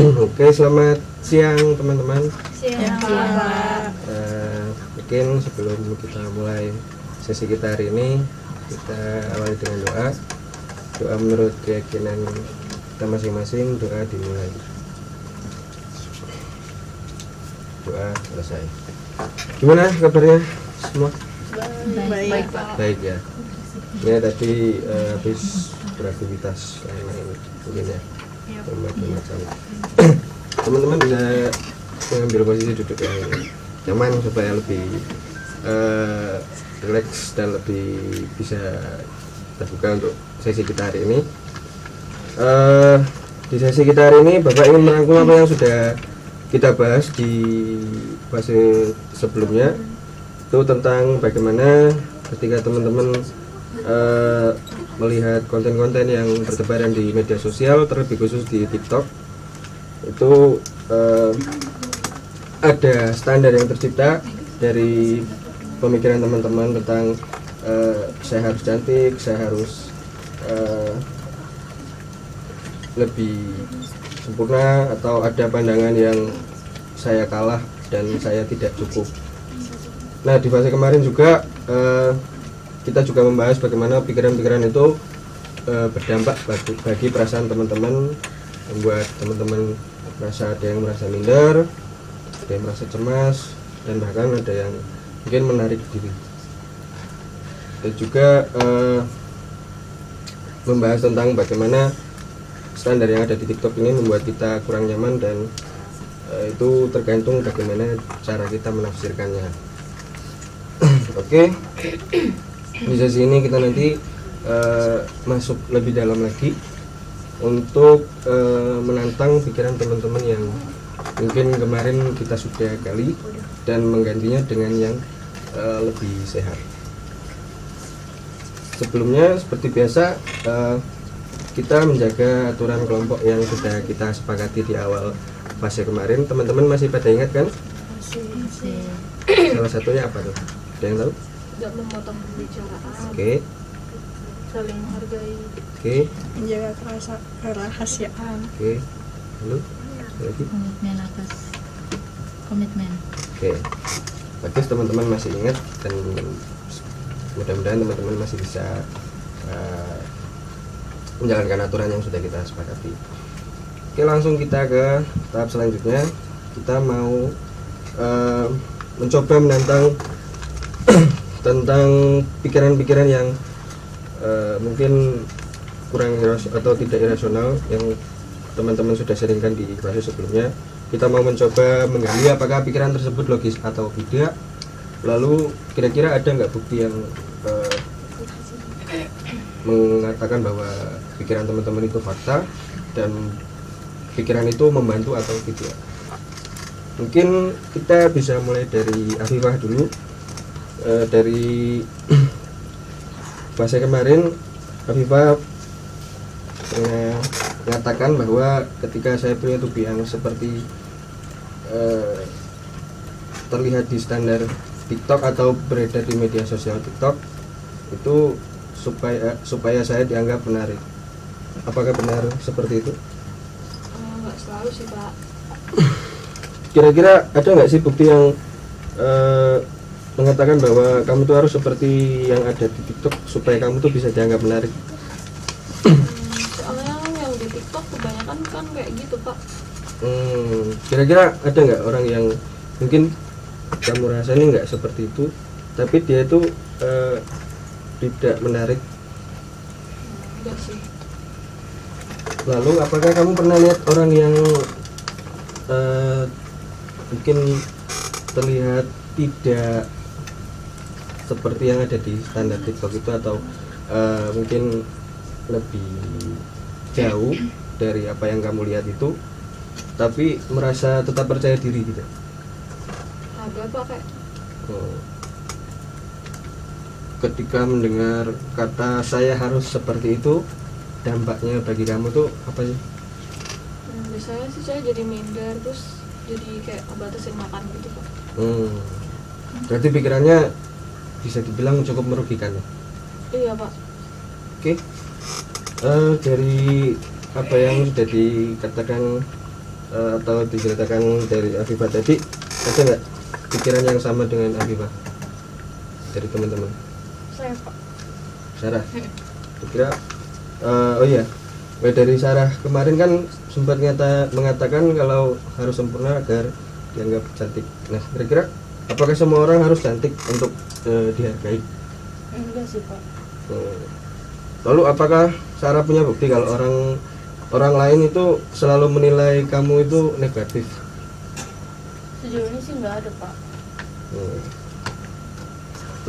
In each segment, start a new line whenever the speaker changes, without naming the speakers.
Oke, selamat siang teman-teman.
Siang, Pak.
Mungkin sebelum kita mulai sesi kita hari ini, kita awali dengan doa. Doa menurut keyakinan kita masing-masing, doa dimulai. Doa selesai. Gimana kabarnya semua?
Baik, Pak.
Baik ya. Ya tadi habis beraktivitas lain-lain mungkin ya. Macam teman-teman bisa mengambil posisi duduk yang nyaman supaya lebih rileks dan lebih bisa terbuka untuk sesi kita hari ini. Di sesi kita hari ini Bapak ingin merangkum apa yang sudah kita bahas di fase sebelumnya, itu tentang bagaimana ketika teman-teman melihat konten-konten yang bertebaran di media sosial, terlebih khusus di TikTok, itu ada standar yang tercipta dari pemikiran teman-teman tentang saya harus cantik, saya harus lebih sempurna, atau ada pandangan yang saya kalah dan saya tidak cukup. Nah, di fase kemarin juga kita juga membahas bagaimana pikiran-pikiran itu berdampak bagi perasaan teman-teman, membuat teman-teman merasa, ada yang merasa minder, ada yang merasa cemas, dan bahkan ada yang mungkin menarik diri. Dan juga membahas tentang bagaimana standar yang ada di TikTok ini membuat kita kurang nyaman, dan itu tergantung bagaimana cara kita menafsirkannya. Oke. Di sesi ini kita nanti masuk lebih dalam lagi untuk menantang pikiran teman-teman yang mungkin kemarin kita sudah gali, dan menggantinya dengan yang lebih sehat. Sebelumnya seperti biasa, kita menjaga aturan kelompok yang sudah kita sepakati di awal fase kemarin. Teman-teman masih pada ingat kan?
Masih.
Salah satunya apa tuh? Ada yang tahu?
Tidak memotong pembicaraan.
Oke.
Saling menghargai.
Oke.
Menjaga kerahasiaan.
Oke. Lalu ada lagi?
Komitmen atas komitmen.
Oke. Bagus, teman-teman masih ingat, dan mudah-mudahan teman-teman masih bisa menjalankan aturan yang sudah kita sepakati. Oke, langsung kita ke tahap selanjutnya. Kita mau mencoba menantang tentang pikiran-pikiran yang mungkin kurang atau tidak irasional yang teman-teman sudah sharingkan di fase sebelumnya. Kita mau mencoba menggali apakah pikiran tersebut logis atau tidak. Lalu kira-kira ada nggak bukti yang mengatakan bahwa pikiran teman-teman itu fakta, dan pikiran itu membantu atau tidak. Mungkin kita bisa mulai dari Afifah dulu. Dari fase kemarin Afifah mengatakan bahwa ketika saya punya tubuh yang seperti terlihat di standar TikTok atau beredar di media sosial TikTok, itu supaya saya dianggap menarik. Apakah benar seperti itu?
Nggak selalu sih, Pak.
Kira-kira ada nggak sih bukti yang mengatakan bahwa kamu tuh harus seperti yang ada di TikTok supaya kamu tuh bisa dianggap menarik?
Soalnya yang di TikTok kebanyakan kan kayak gitu, Pak.
Kira-kira ada nggak orang yang mungkin kamu rasa ini nggak seperti itu, tapi dia itu tidak menarik?
Enggak sih.
Lalu apakah kamu pernah lihat orang yang mungkin terlihat tidak seperti yang ada di standar TikTok itu, atau mungkin lebih jauh dari apa yang kamu lihat itu, tapi merasa tetap percaya diri gitu?
Ada, Pak, kayak
Ketika mendengar kata saya harus seperti itu, dampaknya bagi kamu tuh apa sih?
biasanya sih saya jadi minder, terus jadi kayak ngebatasin makan gitu, Pak.
Berarti pikirannya bisa dibilang cukup merugikan ya?
Iya, Pak.
Oke. Dari apa yang sudah dikatakan atau diceritakan dari Afifah tadi, ada nggak pikiran yang sama dengan Afifah dari teman-teman?
Saya Pak.
Sarah, kira oh iya, dari Sarah kemarin kan sempat mengatakan kalau harus sempurna agar dianggap cantik. Nah, kira-kira apakah semua orang harus cantik untuk dihargai?
Enggak sih Pak.
Lalu apakah Sarah punya bukti kalau orang lain itu selalu menilai kamu itu negatif?
Sejauh ini sih nggak ada Pak.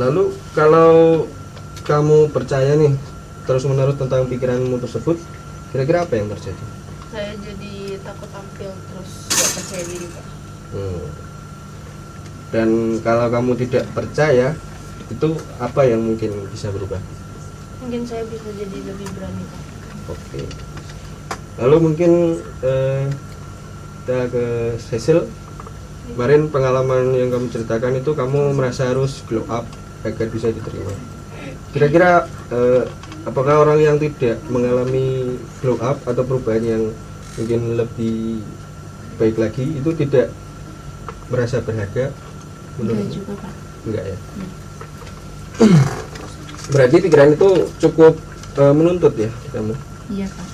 Lalu kalau kamu percaya nih terus-menerus tentang pikiranmu tersebut, kira-kira apa yang terjadi?
Saya jadi takut tampil terus nggak percaya diri Pak.
Dan kalau kamu tidak percaya, itu apa yang mungkin bisa berubah?
Mungkin saya bisa jadi lebih berani Pak.
Oke. Lalu mungkin kita ke Cecil. Kemarin pengalaman yang kamu ceritakan itu kamu merasa harus glow up agar bisa diterima. Kira-kira apakah orang yang tidak mengalami glow up atau perubahan yang mungkin lebih baik lagi itu tidak merasa berharga?
Enggak juga Pak.
Enggak ya? Berarti pikiran itu cukup menuntut ya kamu?
Iya Pak.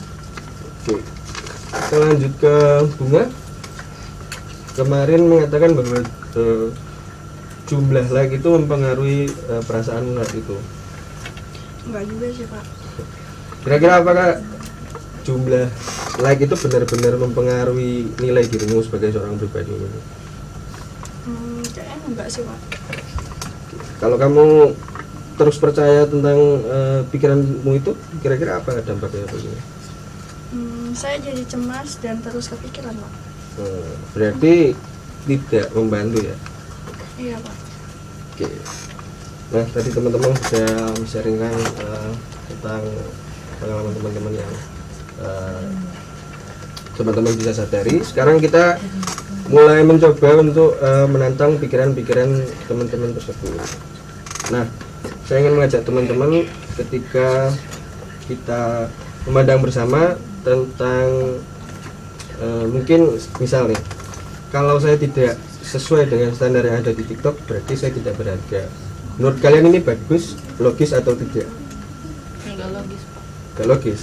Oke. Kita lanjut ke Bunga. Kemarin mengatakan bahwa jumlah like itu mempengaruhi perasaan saat itu.
Enggak juga sih Pak.
Kira-kira apakah jumlah like itu benar-benar mempengaruhi nilai dirimu sebagai seorang pribadi ini?
Kayaknya enggak sih Pak.
Kalau kamu terus percaya tentang pikiranmu itu, kira-kira apa dampaknya begini?
Saya jadi cemas dan terus kepikiran Pak.
Berarti tidak membantu ya?
Iya Pak.
Oke. Nah, tadi teman-teman sudah sharingkan tentang pengalaman teman-teman yang teman-teman bisa sadari. Sekarang kita mulai mencoba untuk menantang pikiran-pikiran teman-teman tersebut. Nah, saya ingin mengajak teman-teman ketika kita memandang bersama tentang mungkin misalnya kalau saya tidak sesuai dengan standar yang ada di TikTok, berarti saya tidak berharga. Menurut kalian ini bagus, logis atau tidak?
Enggak logis Pak.
Gak logis.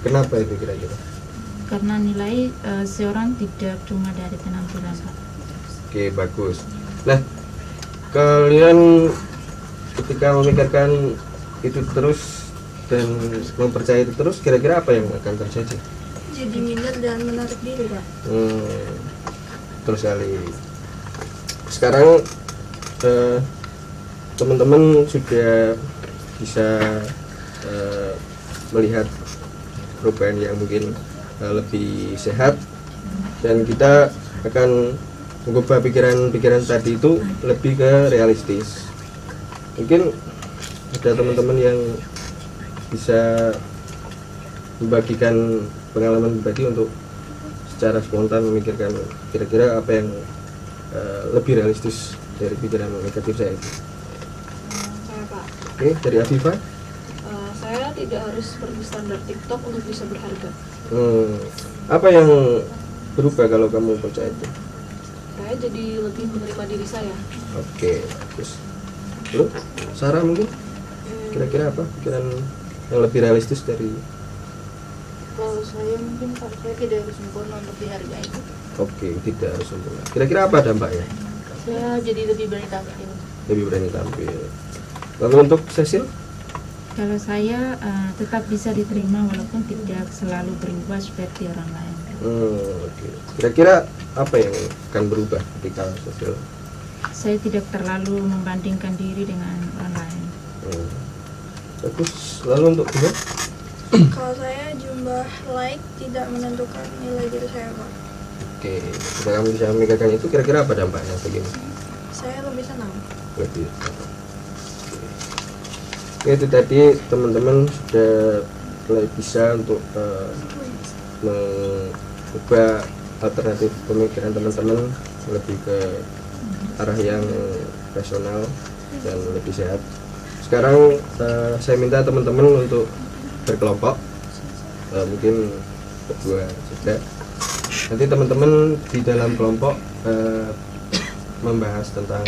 Kenapa itu kira-kira?
Karena nilai seorang tidak cuma dari penampilan Pak.
Oke, bagus. Nah, kalian ketika memikirkan itu terus dan mempercayai itu terus, kira-kira apa yang akan terjadi?
Jadi minder dan menarik diri Pak.
Terus sekali. Sekarang teman-teman sudah bisa melihat perubahan yang mungkin lebih sehat, dan kita akan mengubah pikiran-pikiran tadi itu lebih ke realistis. Mungkin ada teman-teman yang bisa membagikan pengalaman pribadi untuk secara spontan memikirkan kira-kira apa yang lebih realistis dari pikiran negatif saya itu.
Saya Pak.
Oke, dari Afifah.
Saya tidak harus berstandar TikTok untuk bisa berharga.
Apa yang berubah kalau kamu percaya itu?
Saya jadi lebih menerima diri saya.
Oke, bagus. Lalu Sarah mungkin kira-kira apa pikiran yang lebih realistis dari?
Kalau saya mungkin Pak, saya tidak harus sempurna untuk dihargai.
Oke, tidak harus sempurna. Kira-kira apa dampaknya?
Saya jadi lebih berani tampil.
Lebih berani tampil. Lalu untuk Cecil?
Kalau saya tetap bisa diterima walaupun tidak selalu berubah seperti orang lain.
Oke. Kira-kira apa yang akan berubah ketika Cecil?
Saya tidak terlalu membandingkan diri dengan orang lain.
Bagus. Lalu untuk Bunga?
Kalau saya jumlah like tidak menentukan nilai diri saya Pak.
Oke, jika kamu bisa memikirkan itu, kira-kira apa dampaknya begini?
Saya lebih senang.
Lebih. Oke, itu tadi teman-teman sudah mulai bisa untuk mengubah alternatif pemikiran teman-teman lebih ke arah yang rasional dan lebih sehat. Sekarang saya minta teman-teman untuk berkelompok, mungkin berdua juga. nanti teman-teman di dalam kelompok membahas tentang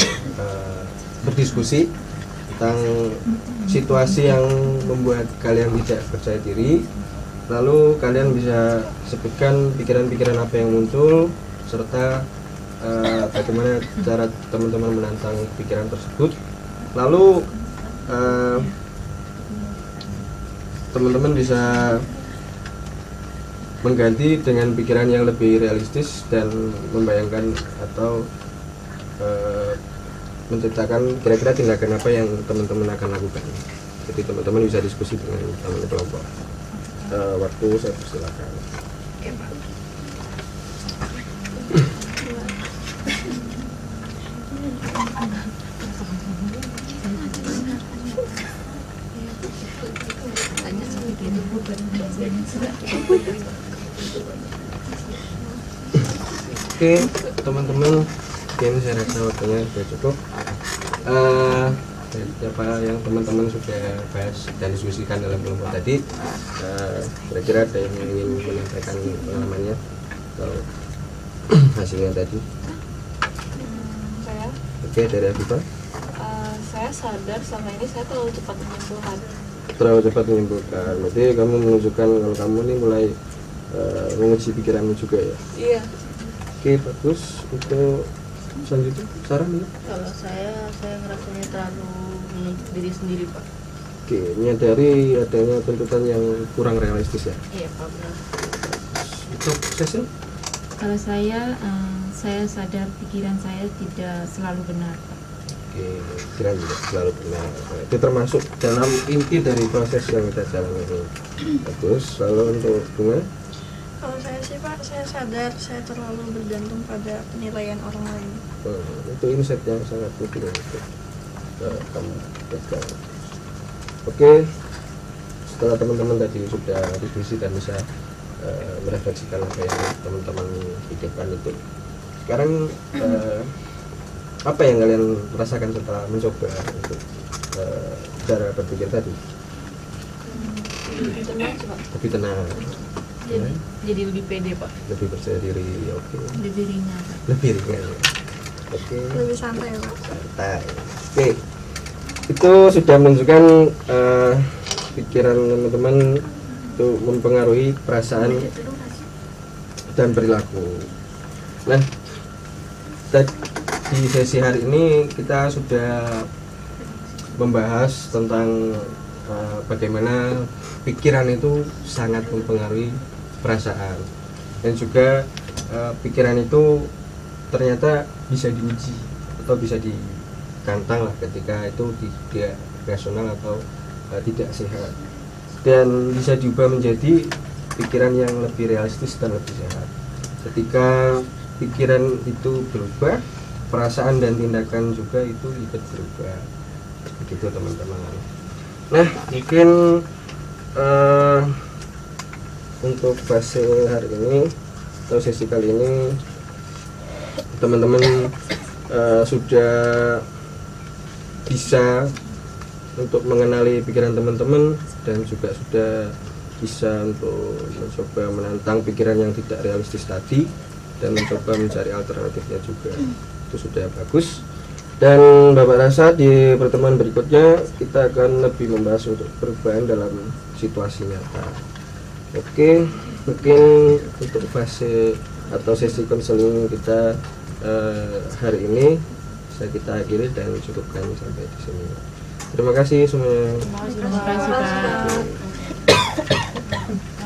berdiskusi tentang situasi yang membuat kalian tidak percaya diri, lalu kalian bisa sebutkan pikiran-pikiran apa yang muncul serta bagaimana cara teman-teman menantang pikiran tersebut. Lalu teman-teman bisa mengganti dengan pikiran yang lebih realistis dan membayangkan atau menceritakan kira-kira tindakan apa yang teman-teman akan lakukan. Jadi teman-teman bisa diskusi dengan teman kelompok. Waktu saya persilakan. Oke, teman-teman, mungkin saya rasa waktunya sudah cukup. Apa yang teman-teman sudah bahas dan diskusikan dalam kelompok tadi, kira-kira ada yang ingin menyampaikan pengalamannya atau hasilnya tadi?
Saya
Oke, dari Afifah.
saya sadar selama ini saya terlalu cepat menyimpulkan.
Terlalu cepat menyimpulkan. Berarti kamu menunjukkan kalau kamu ini mulai menguji pikiranmu juga ya.
Iya.
Oke, bagus. Untuk selanjutnya, saran ya?
Kalau saya ngerasanya terlalu menuntut diri sendiri, Pak.
Oke, menyadari adanya tuntutan yang kurang realistis ya.
Iya, Pak, benar.
Untuk Cecil?
Kalau saya sadar pikiran saya tidak selalu benar, Pak.
Oke, pikiran tidak selalu benar. Nah, itu termasuk dalam inti dari proses yang kita jalani ini. Bagus. Lalu untuk Bunga?
Kalau saya sih Pak, saya sadar saya terlalu bergantung pada penilaian orang lain.
Itu insight yang sangat penting untuk kamu pegang. Oke, setelah teman-teman tadi sudah diskusi dan bisa merefleksikan apa yang teman-teman pikirkan itu, sekarang apa yang kalian rasakan setelah mencoba untuk cara berpikir tadi?
Lebih tenang sih, Pak.
Lebih tenang,
Jadi lebih pede, Pak.
lebih percaya diri. Oke,
Lebih ringan, Pak.
lebih ringan. Oke,
Lebih santai Pak.
santai. Oke, itu sudah menunjukkan pikiran teman-teman itu mempengaruhi perasaan dan perilaku. Nah, di sesi hari ini kita sudah membahas tentang bagaimana pikiran itu sangat mempengaruhi perasaan, dan juga pikiran itu ternyata bisa diuji atau bisa ditantang lah ketika itu tidak rasional atau tidak sehat, dan bisa diubah menjadi pikiran yang lebih realistis dan lebih sehat. Ketika pikiran itu berubah, perasaan dan tindakan juga itu ikut berubah. Begitu teman-teman. Nah, mungkin untuk fase hari ini atau sesi kali ini teman-teman sudah bisa untuk mengenali pikiran teman-teman dan juga sudah bisa untuk mencoba menantang pikiran yang tidak realistis tadi dan mencoba mencari alternatifnya juga. Itu sudah bagus. Dan Bapak rasa di pertemuan berikutnya kita akan lebih membahas untuk perubahan dalam situasi nyata. Oke, mungkin untuk fase atau sesi konseling kita hari ini kita akhiri dan cukupkan sampai di sini. Terima kasih semuanya.
Terima kasih, Pak.